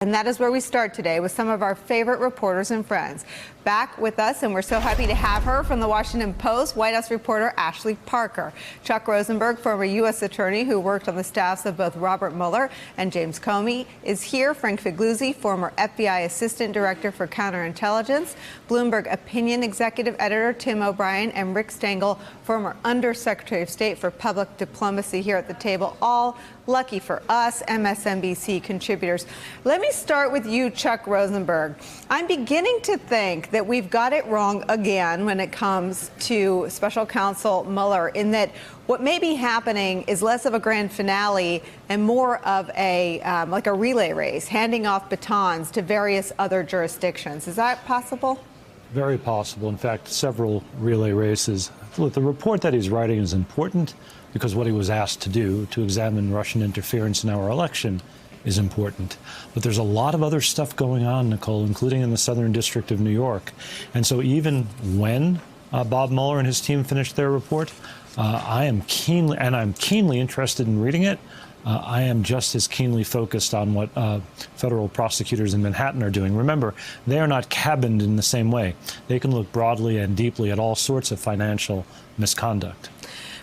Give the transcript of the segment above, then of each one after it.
And that is where we start today with some of our favorite reporters and friends. Back with us, and we're so happy to have her, from the Washington Post, White House reporter Ashley Parker. Chuck Rosenberg, former U.S. attorney who worked on the staffs of both Robert Mueller and James Comey, is here. Frank Figliuzzi, former FBI assistant director for counterintelligence. Bloomberg opinion executive editor Tim O'Brien, and Rick Stengel, former undersecretary of state for public diplomacy, here at the table. All lucky for us MSNBC contributors. Let me start with you, Chuck Rosenberg. I'm beginning to think that we've got it wrong again when it comes to special counsel Mueller, in that what may be happening is less of a grand finale and more of a like a relay race, handing off batons to various other jurisdictions. Is that possible? Very possible. In fact, several relay races. Look, the report that he's writing is important because what he was asked to do, to examine Russian interference in our election, is important. But there's a lot of other stuff going on, Nicole, including in the Southern District of New York. And so even when Bob Mueller and his team finish their report, I'm keenly interested in reading it. I am just as keenly focused on what federal prosecutors in Manhattan are doing. Remember, they are not cabined in the same way. They can look broadly and deeply at all sorts of financial misconduct.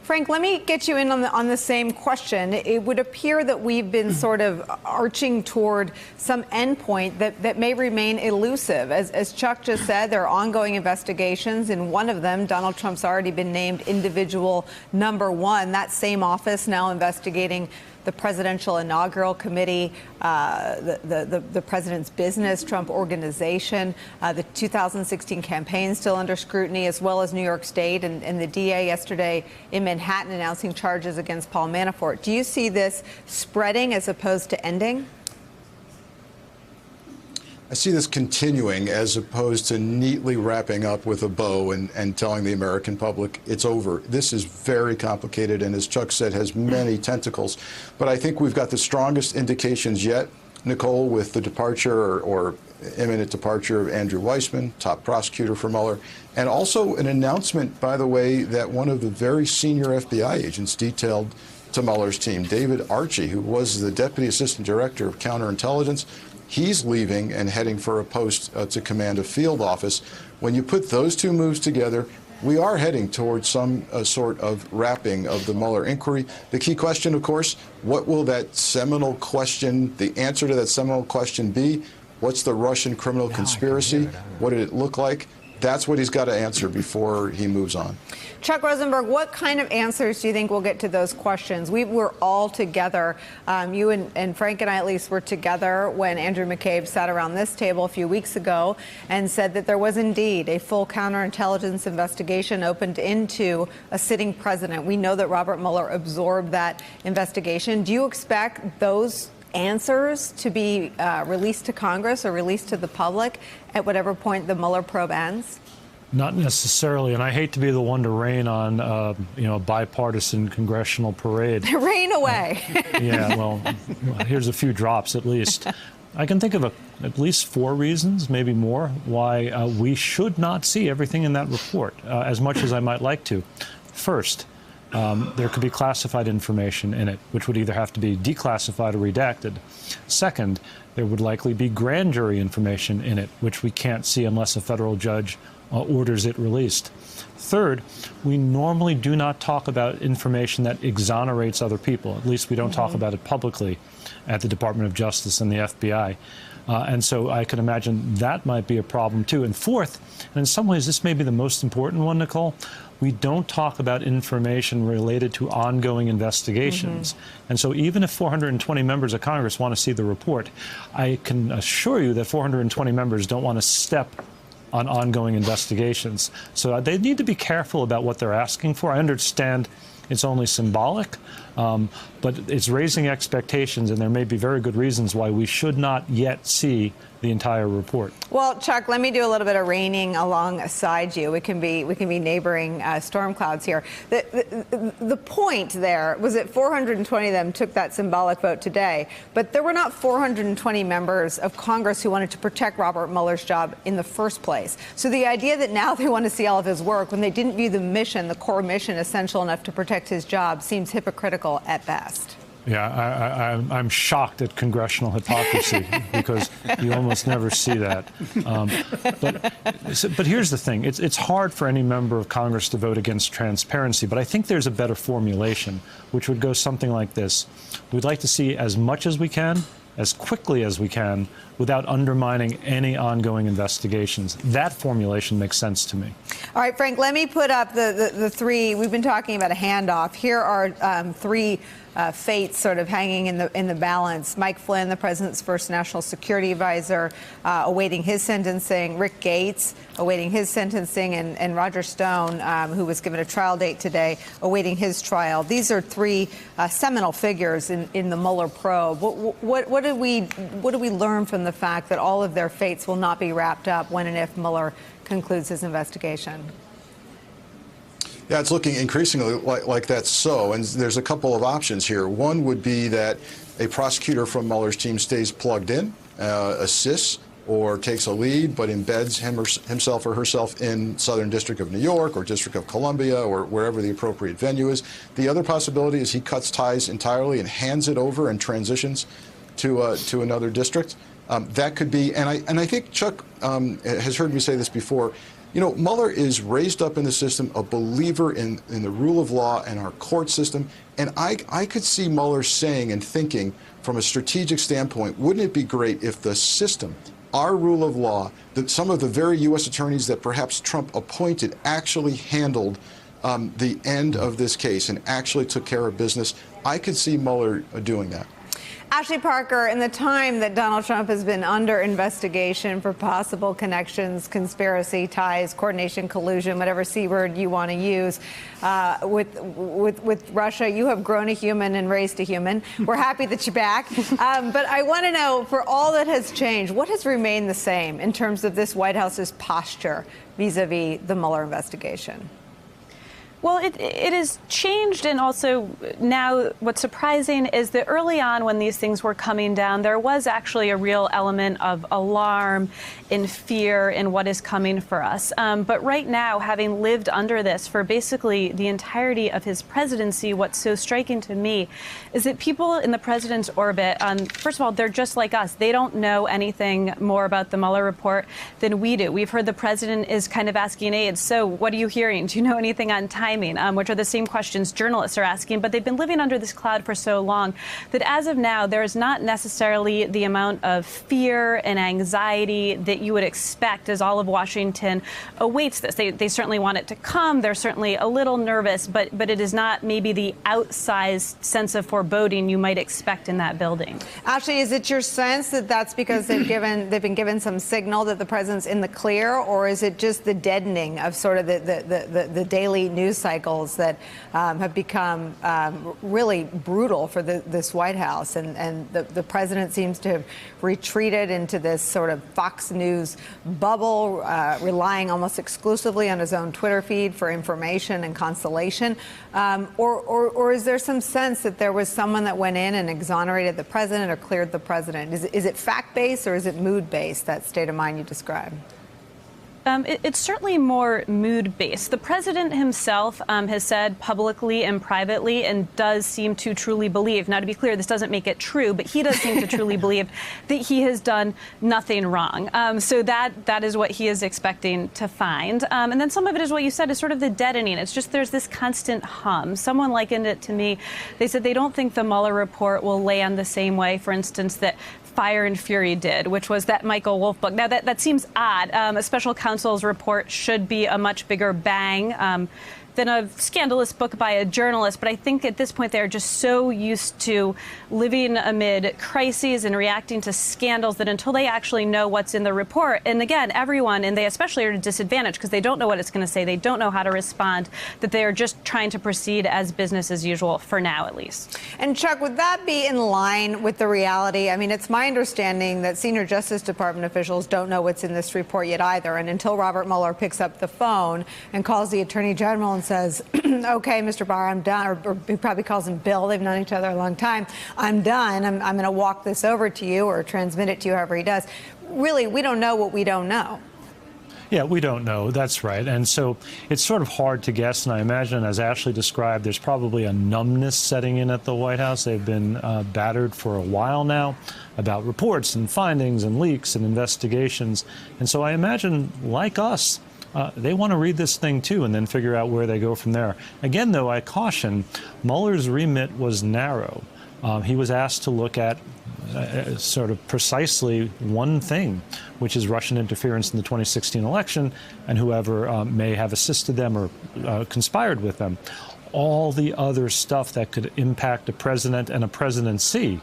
Frank, let me get you in on the same question. It would appear that we've been sort of arching toward some endpoint that may remain elusive. As Chuck just said, there are ongoing investigations. In one of them, Donald Trump's already been named individual number one. That same office now investigating the presidential inaugural committee, the president's business, Trump Organization, the 2016 campaign still under scrutiny, as well as New York State, and the DA yesterday in Manhattan announcing charges against Paul Manafort. Do you see this spreading as opposed to ending? I see this continuing as opposed to neatly wrapping up with a bow and telling the American public it's over. This is very complicated and, as Chuck said, has many tentacles. But I think we've got the strongest indications yet, Nicole, with the departure or imminent departure of Andrew Weissmann, top prosecutor for Mueller, and also an announcement, by the way, that one of the very senior FBI agents detailed to Mueller's team, David Archie, who was the deputy assistant director of counterintelligence, he's leaving and heading for a post to command a field office. When you put those two moves together, we are heading towards some sort of wrapping of the Mueller inquiry. The key question, of course, what will that seminal question, the answer to that seminal question be? What's the Russian criminal conspiracy? What did it look like? That's what he's got to answer before he moves on. Chuck Rosenberg, what kind of answers do you think will get to those questions? We were all together. You and Frank and I, at least, were together when Andrew McCabe sat around this table a few weeks ago and said that there was indeed a full counterintelligence investigation opened into a sitting president. We know that Robert Mueller absorbed that investigation. Do you expect those answers to be released to Congress or released to the public at whatever point the Mueller probe ends? Not necessarily, and I hate to be the one to rain on, a bipartisan congressional parade. Rain away. Yeah, well, here's a few drops at least. I can think of at least 4 reasons, maybe more, why we should not see everything in that report, as much as I might like to. First, there could be classified information in it, which would either have to be declassified or redacted. Second, there would likely be grand jury information in it, which we can't see unless a federal judge orders it released. Third, we normally do not talk about information that exonerates other people. At least we don't talk about it publicly at the Department of Justice and the FBI. And so I can imagine that might be a problem, too. And fourth, and in some ways this may be the most important one, Nicole, we don't talk about information related to ongoing investigations. And so even if 420 members of Congress want to see the report, I can assure you that 420 members don't want to step on ongoing investigations. So they need to be careful about what they're asking for. I understand it's only symbolic, but it's raising expectations, and there may be very good reasons why we should not yet see the entire report. Well, Chuck, let me do a little bit of raining alongside you. We can be neighboring storm clouds here. The point there was that 420 of them took that symbolic vote today, but there were not 420 members of Congress who wanted to protect Robert Mueller's job in the first place. So the idea that now they want to see all of his work when they didn't view the mission, the core mission, essential enough to protect his job seems hypocritical at best. Yeah, I'm shocked at congressional hypocrisy because you almost never see that. But here's the thing. It's hard for any member of Congress to vote against transparency, but I think there's a better formulation, which would go something like this. We'd like to see as much as we can, as quickly as we can, without undermining any ongoing investigations. That formulation makes sense to me. All right, Frank, let me put up the three. We've been talking about a handoff. Here are three fates sort of hanging in the balance. Mike Flynn, the president's first national security advisor, awaiting his sentencing. Rick Gates, awaiting his sentencing. And Roger Stone, who was given a trial date today, awaiting his trial. These are three seminal figures in the Mueller probe. What do we learn from the fact that all of their fates will not be wrapped up when and if Mueller concludes his investigation? Yeah, it's looking increasingly like that's so, and there's a couple of options here. One would be that a prosecutor from Mueller's team stays plugged in, assists, or takes a lead, but embeds himself or herself in Southern District of New York or District of Columbia or wherever the appropriate venue is. The other possibility is he cuts ties entirely and hands it over and transitions to another district. That could be, and I think Chuck has heard me say this before. You know, Mueller is raised up in the system, a believer in the rule of law and our court system. And I could see Mueller saying and thinking from a strategic standpoint, wouldn't it be great if the system, our rule of law, that some of the very U.S. attorneys that perhaps Trump appointed actually handled the end of this case and actually took care of business? I could see Mueller doing that. Ashley Parker, in the time that Donald Trump has been under investigation for possible connections, conspiracy, ties, coordination, collusion, whatever C word you want to use, with Russia, you have grown a human and raised a human. We're happy that you're back. But I want to know, for all that has changed, what has remained the same in terms of this White House's posture vis-a-vis the Mueller investigation? Well, it has changed, and also now what's surprising is that early on when these things were coming down, there was actually a real element of alarm and fear in what is coming for us. But right now, having lived under this for basically the entirety of his presidency, what's so striking to me is that people in the president's orbit, first of all, they're just like us. They don't know anything more about the Mueller report than we do. We've heard the president is kind of asking aides, so what are you hearing? Do you know anything on timing? Which are the same questions journalists are asking, but they've been living under this cloud for so long that as of now, there is not necessarily the amount of fear and anxiety that you would expect as all of Washington awaits this. They certainly want it to come. They're certainly a little nervous, but it is not maybe the outsized sense of foreboding you might expect in that building. Ashley, is it your sense that that's because they've been given some signal that the president's in the clear, or is it just the deadening of sort of the daily news cycles that have become really brutal for this White House, and the president seems to have retreated into this sort of Fox News bubble, relying almost exclusively on his own Twitter feed for information and consolation, or is there some sense that there was someone that went in and exonerated the president or cleared the president? Is it fact-based or is it mood-based, that state of mind you described? It's certainly more mood-based. The president himself has said publicly and privately and does seem to truly believe, now to be clear, this doesn't make it true, but he does seem to truly believe that he has done nothing wrong. So that is what he is expecting to find. And then some of it is what you said is sort of the deadening. It's just there's this constant hum. Someone likened it to me. They said they don't think the Mueller report will land the same way, for instance, that Fire and Fury did, which was that Michael Wolff book. Now, that seems odd. A special counsel's report should be a much bigger bang than a scandalous book by a journalist. But I think at this point they're just so used to living amid crises and reacting to scandals that until they actually know what's in the report, and again, everyone, and they especially are at a disadvantage because they don't know what it's going to say, they don't know how to respond, that they are just trying to proceed as business as usual for now, at least. And Chuck, would that be in line with the reality? I mean, it's my understanding that senior Justice Department officials don't know what's in this report yet either. And until Robert Mueller picks up the phone and calls the Attorney General and says, okay, Mr. Barr, I'm done, or he probably calls him Bill, they've known each other a long time, I'm done, I'm going to walk this over to you or transmit it to you, however he does. Really, we don't know what we don't know. Yeah, we don't know. That's right. And so it's sort of hard to guess. And I imagine, as Ashley described, there's probably a numbness setting in at the White House. They've been battered for a while now about reports and findings and leaks and investigations. And so I imagine, like us, they want to read this thing, too, and then figure out where they go from there. Again, though, I caution, Mueller's remit was narrow. He was asked to look at sort of precisely one thing, which is Russian interference in the 2016 election and whoever may have assisted them or conspired with them. All the other stuff that could impact a president and a presidency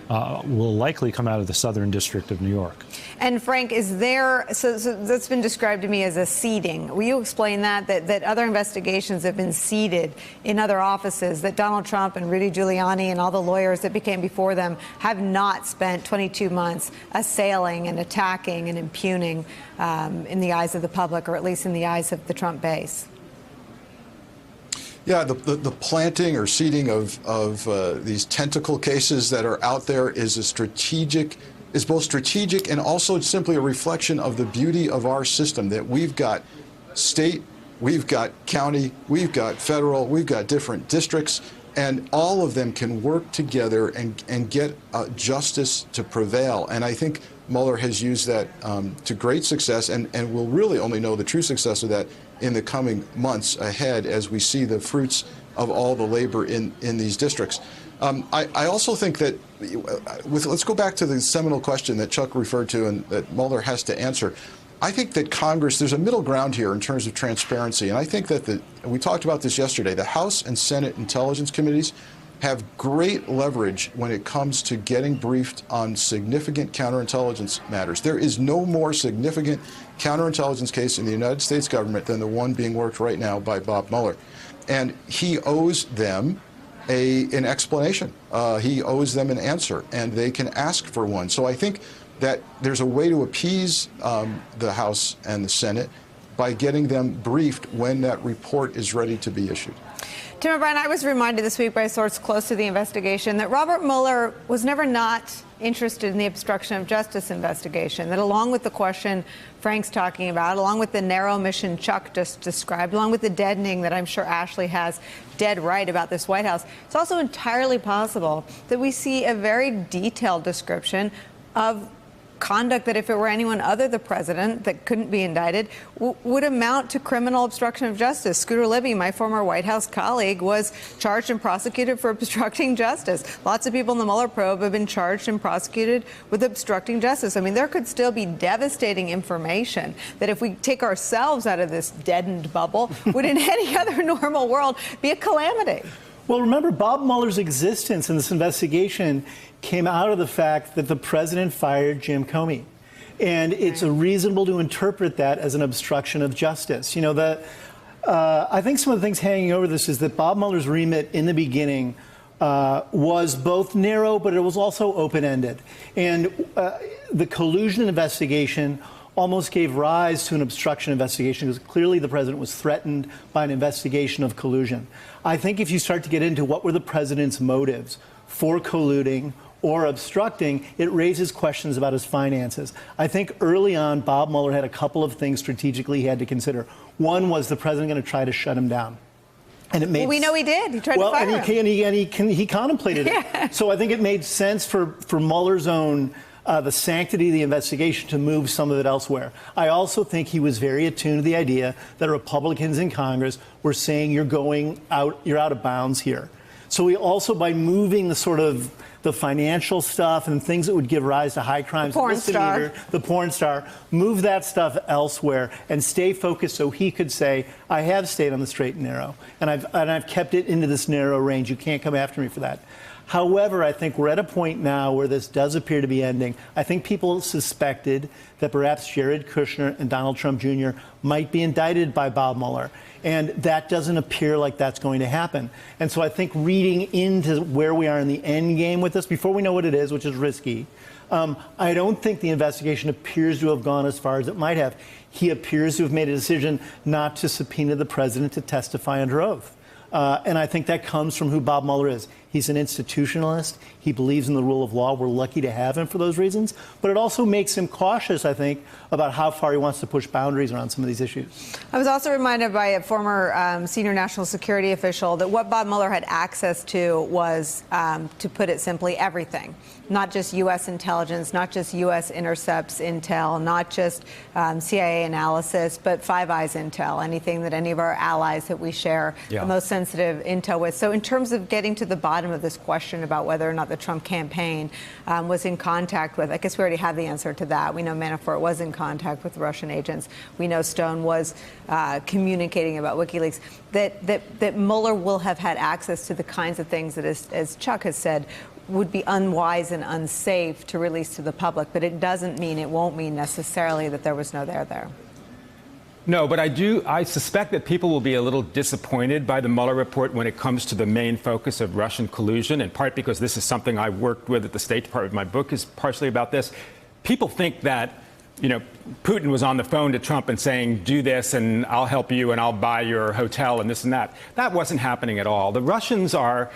will likely come out of the Southern District of New York. And Frank, is there, so that's been described to me as a seeding. Will you explain that other investigations have been seeded in other offices, that Donald Trump and Rudy Giuliani and all the lawyers that became before them have not spent 22 months assailing and attacking and impugning in the eyes of the public, or at least in the eyes of the Trump base? Yeah, the planting or seeding of these tentacle cases that are out there is both strategic and also simply a reflection of the beauty of our system, that we've got state, we've got county, we've got federal, we've got different districts, and all of them can work together and get justice to prevail. And I think Mueller has used that to great success, and we'll really only know the true success of that in the coming months ahead as we see the fruits of all the labor in these districts. I also think that, let's go back to the seminal question that Chuck referred to and that Mueller has to answer. I think that Congress, there's a middle ground here in terms of transparency, and I think that we talked about this yesterday, the House and Senate Intelligence Committees have great leverage when it comes to getting briefed on significant counterintelligence matters. There is no more significant counterintelligence case in the United States government than the one being worked right now by Bob Mueller. And he owes them an explanation. He owes them an answer, and they can ask for one. So I think that there's a way to appease the House and the Senate by getting them briefed when that report is ready to be issued. Tim O'Brien, I was reminded this week by a source close to the investigation that Robert Mueller was never not interested in the obstruction of justice investigation, that along with the question Frank's talking about, along with the narrow mission Chuck just described, along with the deadening that I'm sure Ashley has dead right about this White House, it's also entirely possible that we see a very detailed description of conduct that, if it were anyone other the president that couldn't be indicted, would amount to criminal obstruction of justice. Scooter Libby, my former White House colleague, was charged and prosecuted for obstructing justice. Lots of people in the Mueller probe have been charged and prosecuted with obstructing justice. I mean, there could still be devastating information that, if we take ourselves out of this deadened bubble, would in any other normal world be a calamity. Well, remember, Bob Mueller's existence in this investigation came out of the fact that the president fired Jim Comey. And it's reasonable to interpret that as an obstruction of justice. You know, I think some of the things hanging over this is that Bob Mueller's remit in the beginning was both narrow, but it was also open-ended. And the collusion investigation almost gave rise to an obstruction investigation, because clearly the president was threatened by an investigation of collusion. I think if you start to get into what were the president's motives for colluding or obstructing, it raises questions about his finances. I think early on, Bob Mueller had a couple of things strategically he had to consider. One was the president going to try to shut him down. And it made we know he did. He tried to fire him. He contemplated it. So I think it made sense for Mueller's own the sanctity of the investigation to move some of it elsewhere. I also think he was very attuned to the idea that Republicans in Congress were saying you're out of bounds here. So he also, by moving the financial stuff and things that would give rise to high crimes, the porn star, move that stuff elsewhere and stay focused, so he could say, I have stayed on the straight and narrow, and I've kept it into this narrow range. You can't come after me for that. However, I think we're at a point now where this does appear to be ending. I think people suspected that perhaps Jared Kushner and Donald Trump Jr. might be indicted by Bob Mueller, and that doesn't appear like that's going to happen. And so I think reading into where we are in the end game with this, before we know what it is, which is risky, I don't think the investigation appears to have gone as far as it might have. He appears to have made a decision not to subpoena the president to testify under oath. And I think that comes from who Bob Mueller is. He's an institutionalist. He believes in the rule of law. We're lucky to have him for those reasons. But it also makes him cautious, I think, about how far he wants to push boundaries around some of these issues. I was also reminded by a former senior national security official that what Bob Mueller had access to was, to put it simply, everything. Not just U.S. intelligence, not just U.S. intercepts intel, not just CIA analysis, but Five Eyes intel, anything that any of our allies that we share the most sensitive intel with. So in terms of getting to the bottom of this question about whether or not the Trump campaign was in contact with, I guess we already have the answer to that. We know Manafort was in contact with Russian agents. We know Stone was communicating about WikiLeaks. That Mueller will have had access to the kinds of things that, as Chuck has said, would be unwise and unsafe to release to the public, but it doesn't mean, it won't mean necessarily that there was no there. No, but I suspect that people will be a little disappointed by the Mueller report when it comes to the main focus of Russian collusion, in part because this is something I worked with at the State Department. My book is partially about this. People think that, Putin was on the phone to Trump and saying, do this and I'll help you and I'll buy your hotel and this and that. That wasn't happening at all. The Russians are,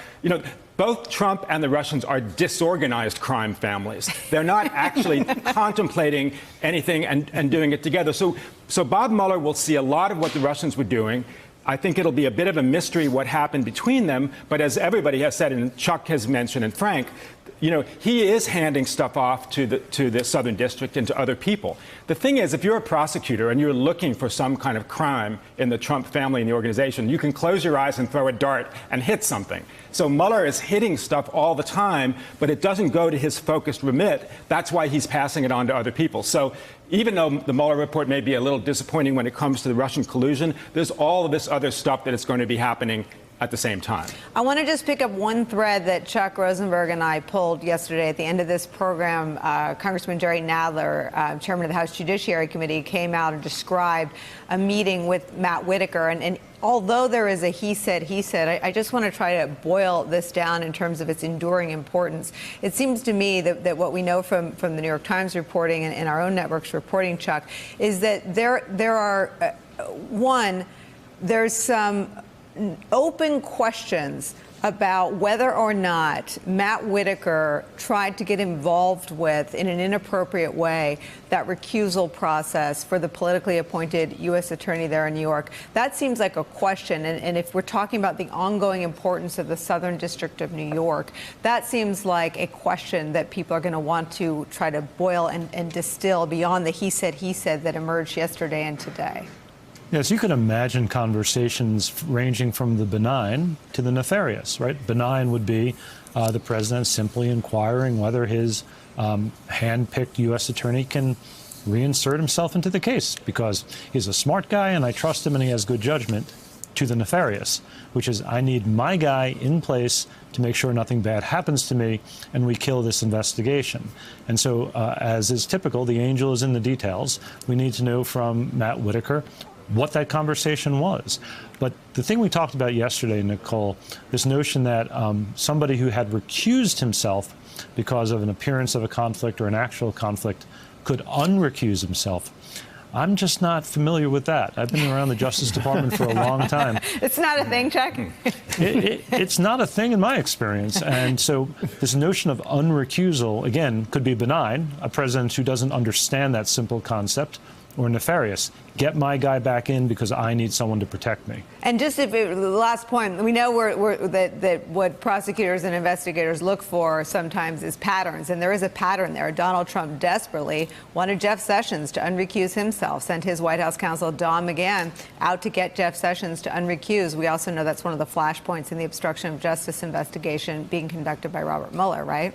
both Trump and the Russians are disorganized crime families. They're not actually contemplating anything and doing it together. So Bob Mueller will see a lot of what the Russians were doing. I think it'll be a bit of a mystery what happened between them. But as everybody has said, and Chuck has mentioned, and Frank, he is handing stuff off to the Southern District and to other people. The thing is, if you're a prosecutor and you're looking for some kind of crime in the Trump family and the organization, you can close your eyes and throw a dart and hit something. So Mueller is hitting stuff all the time, but it doesn't go to his focused remit. That's why he's passing it on to other people. So even though the Mueller report may be a little disappointing when it comes to the Russian collusion, there's all of this other stuff that is going to be happening at the same time. I want to just pick up one thread that Chuck Rosenberg and I pulled yesterday at the end of this program. Congressman Jerry Nadler, chairman of the House Judiciary Committee, came out and described a meeting with Matt Whitaker. And although there is a he said, I just want to try to boil this down in terms of its enduring importance. It seems to me that what we know from the New York Times reporting and our own network's reporting, Chuck, is that there are, there's some open questions about whether or not Matt Whitaker tried to get involved with, in an inappropriate way, that recusal process for the politically appointed U.S. attorney there in New York. That seems like a question. And if we're talking about the ongoing importance of the Southern District of New York, that seems like a question that people are going to want to try to boil and distill beyond the he said that emerged yesterday and today. Yes, you can imagine conversations ranging from the benign to the nefarious, right? Benign would be the president simply inquiring whether his hand-picked U.S. attorney can reinsert himself into the case because he's a smart guy and I trust him and he has good judgment, to the nefarious, which is I need my guy in place to make sure nothing bad happens to me and we kill this investigation. And so, as is typical, the angel is in the details. We need to know from Matt Whitaker what that conversation was. But the thing we talked about yesterday, Nicole, this notion that somebody who had recused himself because of an appearance of a conflict or an actual conflict could unrecuse himself. I'm just not familiar with that. I've been around the Justice Department for a long time. It's not a thing, Chuck? It's not a thing in my experience. And so this notion of unrecusal, again, could be benign, a president who doesn't understand that simple concept, or nefarious. Get my guy back in because I need someone to protect me. And just the last point, we know that what prosecutors and investigators look for sometimes is patterns, and there is a pattern there. Donald Trump desperately wanted Jeff Sessions to unrecuse himself, sent his White House counsel Don McGahn out to get Jeff Sessions to unrecuse. We also know that's one of the flashpoints in the obstruction of justice investigation being conducted by Robert Mueller, right?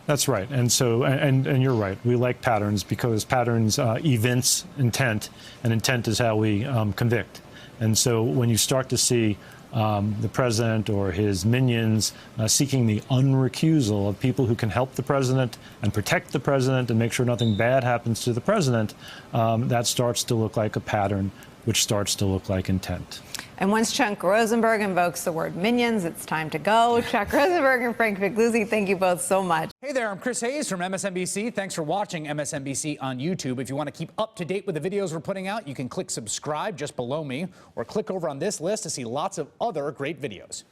That's right. And so, and you're right. We like patterns because patterns evince intent, and intent is how we convict. And so when you start to see the president or his minions seeking the unrecusal of people who can help the president and protect the president and make sure nothing bad happens to the president, that starts to look like a pattern, which starts to look like intent. And once Chuck Rosenberg invokes the word minions, it's time to go. Chuck Rosenberg and Frank Figliuzzi, thank you both so much. Hey there, I'm Chris Hayes from MSNBC. Thanks for watching MSNBC on YouTube. If you want to keep up to date with the videos we're putting out, you can click subscribe just below me or click over on this list to see lots of other great videos.